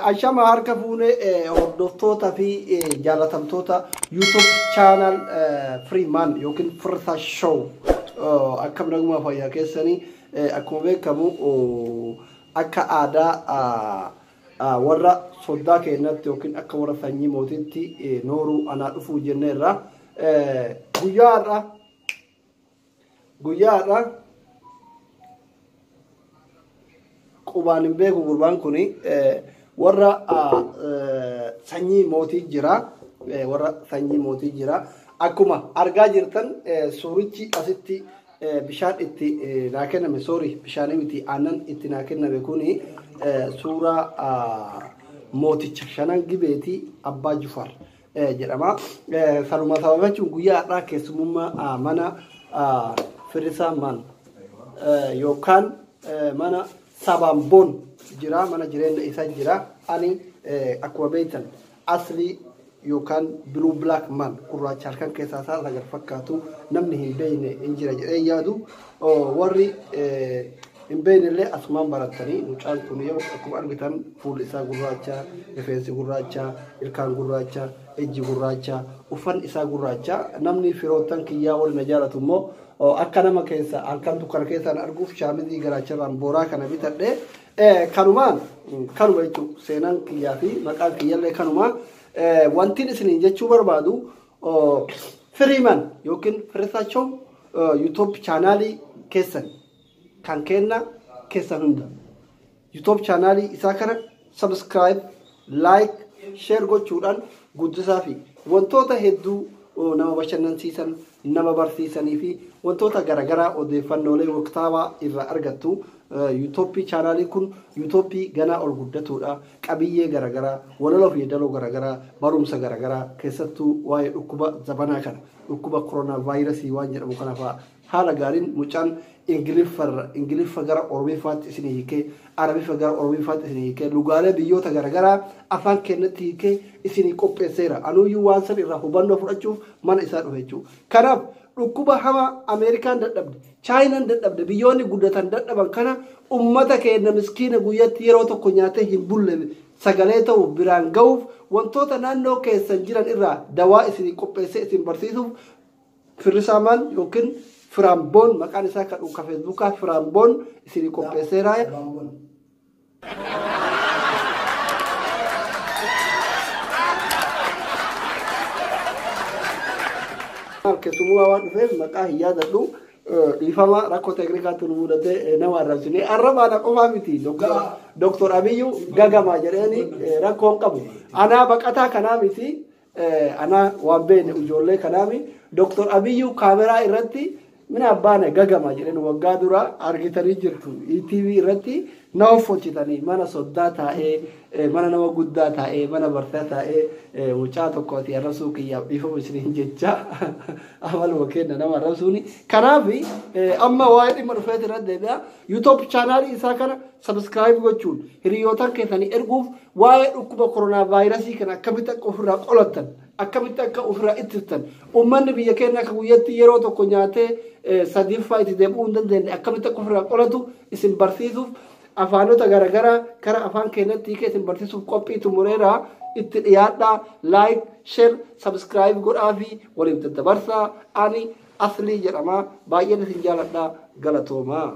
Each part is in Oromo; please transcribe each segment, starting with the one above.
ashama harka fuune hordoftoota fi jaalatamtoota YouTube channel Firi Man yookiin Firsa Show akkam naguma fayyaa keessanii akkuma beekamu akka aadaa warra soddaa keenyatti yookiin akka warra sanyii mootiitti nooruu anaa dhufuu jenneerra guyyaadha qubaan hin beeku gurbaan kuni warra sanyii mootii jira akkuma argaa jirtan suurichi asitti bishaan itti naa kenname bishaan miti aannan itti naa kenname kuni suuraa mooticha shanan gibeetii abbaa Jufaar jedhama sanuma sababachuun guyyaadhaa keessummaa mana Firi Man yookaan mana Sabamboon jira mana jireenya isaa jira ani akkuma beektan asli yookaan blue black man gurraacha halkan keessaa isaa lagar fakkaatu namni hin beekne hin jira jedhee yaadu warri hin beeknellee asumaan baratanii mucaan kun yoo akkuma argitan fuulli isaa gurraacha rifeensi gurraacha ilkaan gurraacha ejji gurraacha uffanni isaa gurraacha namni firoottan kiyyaa wal na jaalatu immoo akka nama keessa halkan dukkana keessaan arguuf shaamizii garaacharraan booraa kana bitadhe kanuma jechuun seenaan kiyyaa fi maqaan kiyyallee kanuma wantiin isiniin jechuu barbaadu Firi Man yookiin Firsa Show YouTube chaanaalii keessan kan kenna keessan hunda YouTube chaanaalii isaa kana subscribe like share gochuudhaan guddisaa fi wantoota hedduu nama bashannansiisan nama barsiisanii fi wantoota garagaraa odeeffannoolee waqtaawaa irraa argattu YouTube chaanaalii kun YouTube ganaa ol guddatudha qabiyyee garagaraa walaloo fi daloo garagaraa barumsa garagaraa keessattuu waa'ee dhukkuba zabanaa kana dhukkuba corona virusii waan jedhamu kana fa'aa haala gaariin mucaan ingiliffa gara oromiifaatti isinii hiikee arabiffa gara oromiifaatti isinii hiikee lugaalee biyyoota garagaraa afaan keenyatti hiikee isinii qopheesseera anuuyyuu waan san irraa hubannoo fudhachuuf mana isaa dhufe jechuudha kanaaf dhukkuba hama Ameerikaan dadhabde Chaayinaan dadhabde biyyoonni guddatan dadhaban kana ummata keenya miskiina guyyatti yeroo tokko nyaatee hin bulle sagalee ta'uuf biraan ga'uuf wantoota naannoo keessan jiran irraa dawaa isinii qopheessee isin barsiisuuf Firi Man yookiin Firamboon maqaan isaa kan dhuunfa Feesbuukaa Firamboon isinii qopheesseera. Keessummaa waan dhufeef maqaa hin yaadadhu dhiifama rakkoo teeknikaatti nu mudatee nama arrabsine arrabaadha qofaa miti Dr. Abiyyuu gagamaa jedheeni rakkoon qabu anaa baqataa kanaa miti anaa waan beekne ijoollee kanaami Dr. Abiyyuu kaameraa irratti mina abbaane gagamaa jedheen waggaa dura argitanii jirtu ETV irratti na offolchitanii mana soddaa taa'ee mana nama guddaa taa'ee mana barsiisaa taa'ee mucaa tokkooti arrabsuu kiyyaaf dhiifama isiniin jecha amaluma kenna nama arrabsuuni kanaaf amma waa'ee dhimma dhufeeti irratti deebi'a YouTube chaanaalii isaa kana subscribe gochuun hiriyootan keessanii erguuf waa'ee dhukkuba corona virusii kana akkamitti akka ofirraa qolattan akkamitti akka ofirraa ittiftan ummanni biyya keenya akka guyyatti yeroo tokko nyaatee sadiiffaa itti deebi'uu hin dandeenye akkamitti akka ofirraa qolatu isin barsiisuuf afaanota garagaraa kara afaan keenyatti hiikee isin barsiisuuf qophii xumureera itti dhiyaadhaa like share subscribe godhaa fi waliin daddabarsaa ani aslii jedhama baay'een isin jaaladhaa galatoomaa.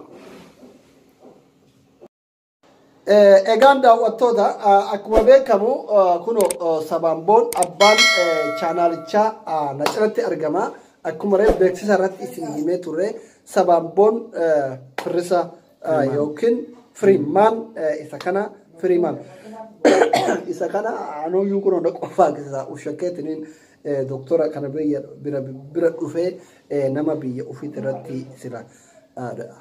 Egaan daawwattoota akkuma beekamu kuno Sabamboon abbaan chaanalichaa na cinatti argama akkuma beeksisa irratti isin himee turre Sabamboon Firsa yookiin Firi Man isa kana Firi Man isa kana anuuyyuu kuno na qofaa keessaa ushakkeetiniin doktora kana bira dhufee nama biyya ofiit irratti sila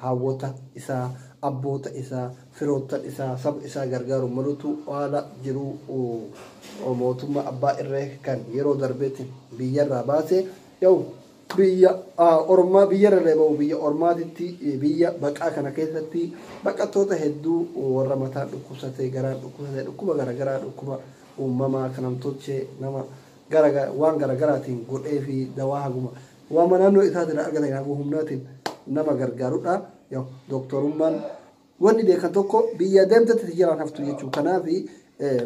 hawwota isaa abboota isaa firoottan isaa sab isaa gargaaru malutu haala jiru mootummaa abbaa irree kan yeroo darbeetti biyyarraa baase yoo biyya ormaa biyyarra leeba'u biyya ormaatitti biyya baqaa kana keessatti baqattoota hedduu warra mataa dhukkubsatee garaan dhukkubsatee dhukkuba garagaraa dhukkuba uumamaa kanamtochee nama waan garagaraatiin godhee fi dawaa haguma waan naannoo isaatiin argatan haguu humnaatiin nama gargaarudha doktorummaan wanni beekan tokko biyya deemtetti jiraan haftu jechuun kanaaf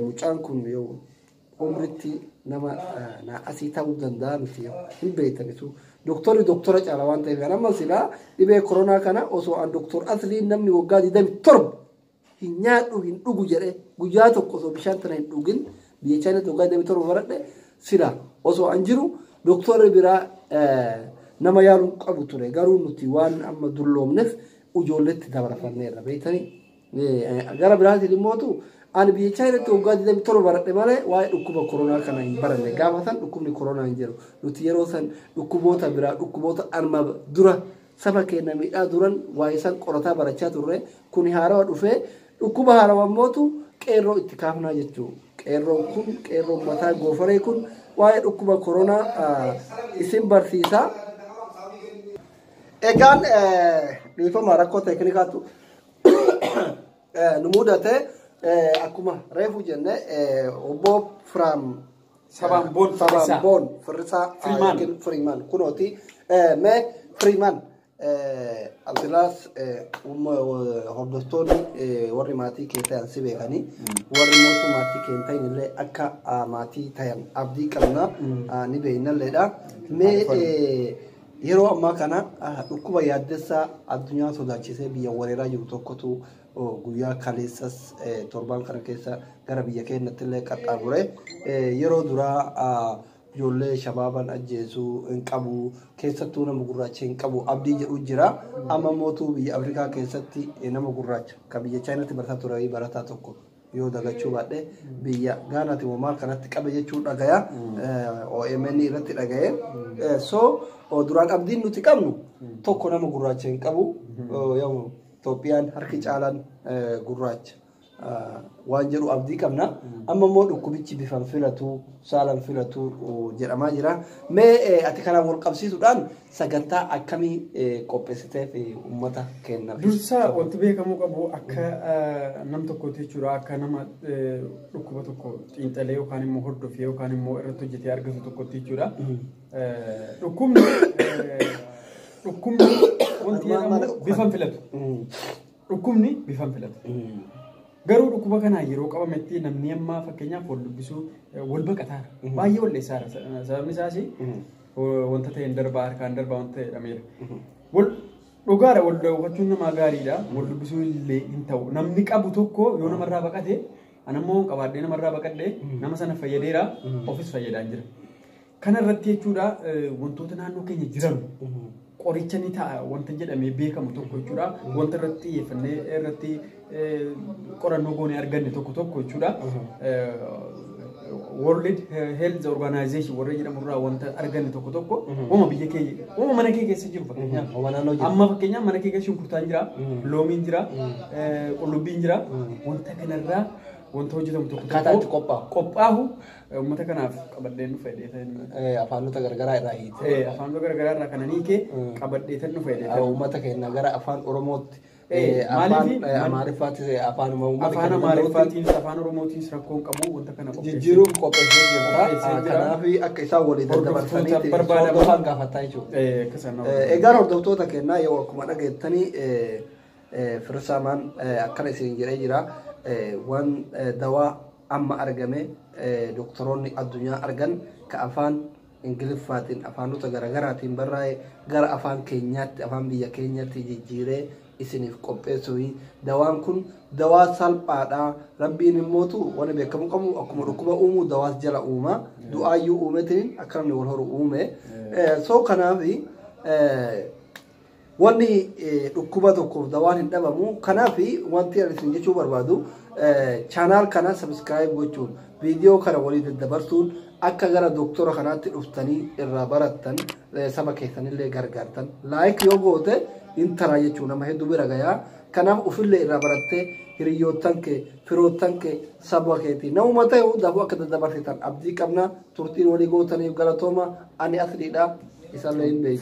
mucaan kun yoo umritti nama asii ta'uu danda'a miti hin beekanitu doktora caala waan ta'eef amma silaa dhibee koronaa kana osoo an doktor asliin namni waggaa 27 hin nyaadhu hin dhugu jedhee guyyaa tokko osoo bishaan tana hin dhugin biyya chaayinaatti waggaa 27 baradhe sila osoo an jiru doktorri biraa nama yaaluun qabu ture garuu nuti waan amma dulloomneef ijoolletti dabarfanneerra beektanii gara biraatiin immootu ani biyya chaayinaatti waggaa 27 baradhe malee waa'ee dhukkuba koronaa kana hin baranne gaafa san dhukkubni koronaa hin jiru nuti yeroo san dhukkuboota biraa dhukkuboota arma dura saba keenya miidhaa duran waa'ee san qorataa barachaa turre kun haarawa dhufee dhukkuba haarawa immootu qeerroo itti kaafnaa jechuudha qeerroon kun qeerroon mataa goofaree kun waa'ee dhukkuba koronaa isin barsiisaa. Egaan dhiifama rakkoo teeknikaatu nu mudate akkuma reefu jenne obbo Sabaan Boon Firisaa Firi Man kunooti mee Firi Man Abdillaas hordoftoonni warri maatii kee ta'an si beekanii warri mootuu maatii kee ta'an illee akka maatii ta'an abdii qabna ni beeknalleedha mee yeroo ammaa kana dhukkuba yaaddessaa addunyaa sodaachisee biyya wareeraa jiru tokkotu guyyaa kaleessas torbaan kana keessa gara biyya keenyatti illee qaxxaamure yeroo duraa ijoollee shabaaban ajjeesuu hin qabu keessattuu nama gurraacha hin qabu abdii jedhu jira amma mootuu biyya Afrikaa keessatti nama gurraacha kan biyya chaayinaatti barataa ture barataa tokko yoo dagachuu baadhe biyya gaanaati maal kanatti qabe jechuu dhagaya OMN irratti dhagaye so duraan abdiin nuti qabnu tokko nama gurraacha hin qabu yoo Itoophiyaan harki caalaan gurraacha waan jedhu abdii qabna amma immoo dhukkubichi bifan filatu saalan filatu jedhamaa jira mee ati kana wal qabsiisuudhaan sagantaa akkamii qopheessitee fi uummata kenna dursa wanti beekamu qabu akka nam tokkotti jechuudha akka nama dhukkuba tokko xiinxalee yookaan immoo hordofee yookaan immoo irratti hojjetee argatu tokkotti jechuudha dhukkubni wanti jedhamu bifan filatu dhukkubni bifan filatu garuu dhukkuba kana yeroo qabametti namni amma fakkeenyaaf wal dubbisuu wal baqataara baay'ee wal dheessaara sababni isaas wanta ta'een darbaa harkaan darbaa wanta jedhameera wal dhugaadha wal daawwachuun nama gaariidha wal dubbisuu illee hin ta'u namni qabu tokko yoo namarraa baqate anammoo qabaadhee namarraa baqadhee nama sana fayyadeera ofis fayyadaan jira kana irratti jechuudha wantoota naannoo keenya jiran qoricha ni ta'a wanta jedhamee beekamu tokko jechuudha wanta irratti xiyyeeffannee irratti qorannoo goonee arganne tokko jechuudha World Health Organization warra jedhamurraa wanta arganne tokko wama biyya keenya wama mana kee keessa jiru fakkeenyaaf amma fakkeenyaaf mana kee keessa shunkurtaan jira loomiin jira qullubbiin jira wanta kanarraa wanta hojjetamu tokko kataatti qophaahu uummata kanaaf qabadheen dhufe dheetan afaanota garagaraa irraa hiite afaanota garagaraa irraa kana hiike qabadheetan dhufe dheetan uummata keenya gara afaan oromootti afaan amaariffaatis afaan amaariffaatis afaan oromootis rakkoon qabu wanta kana jijjiiruuf qopheessee jirta kanaaf akka isaan walii daddabarsanii hordofan gaafataa jechuudha egaa hordoftoota keenyaa yoo akkuma dhageettanii Firi Man akkana isin jedhee jira waan dawaa amma argame doktoroonni addunyaa argan ka afaan ingiliffaatiin afaanota garagaraatiin barraa'e gara afaan keenyaatti afaan biyya keenyatti jijjiiree isiniif qopheessuu dawaan kun dawaa salphaadha rabbiin immootu waan beekamu qabu akkuma dhukkuba uumuu dawaas jala uuma du'aayyuu uumetiin akka namni wal horu uume soo kanaaf wanni dhukkuba tokkoof dawaan hin dhabamu kanaaf wanti ani isin jechuu barbaadu channel kana subscribe gochuun viidiyoo kana walii daddabarsuun akka gara doktora kanaatti dhuftanii irraa barattan saba keessanillee gargaartan like yoo goote intara jechuun nama hedduu bira gayaa kanaaf ufillee irraa barattee hiriyyoottan kee firoottan kee saba keetii namuma ta'e hundaafuu akka daddabarsitan abdii qabna turtiin walii gootaniif galatooma ani asliidha isallee hin beeku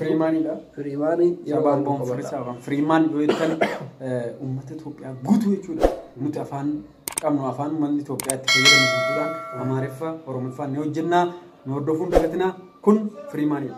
Firi Man Sabaan Boon Firi Man yoo jettan uummata Itoophiyaa guutuu jechuudha nuti afaan qabnu afaan uummanni Itoophiyaatti fayyadamu guutuudhaan amaariffa oromoffaan ni hojjennaa nu hordofuun dagatinaa kun Firi Man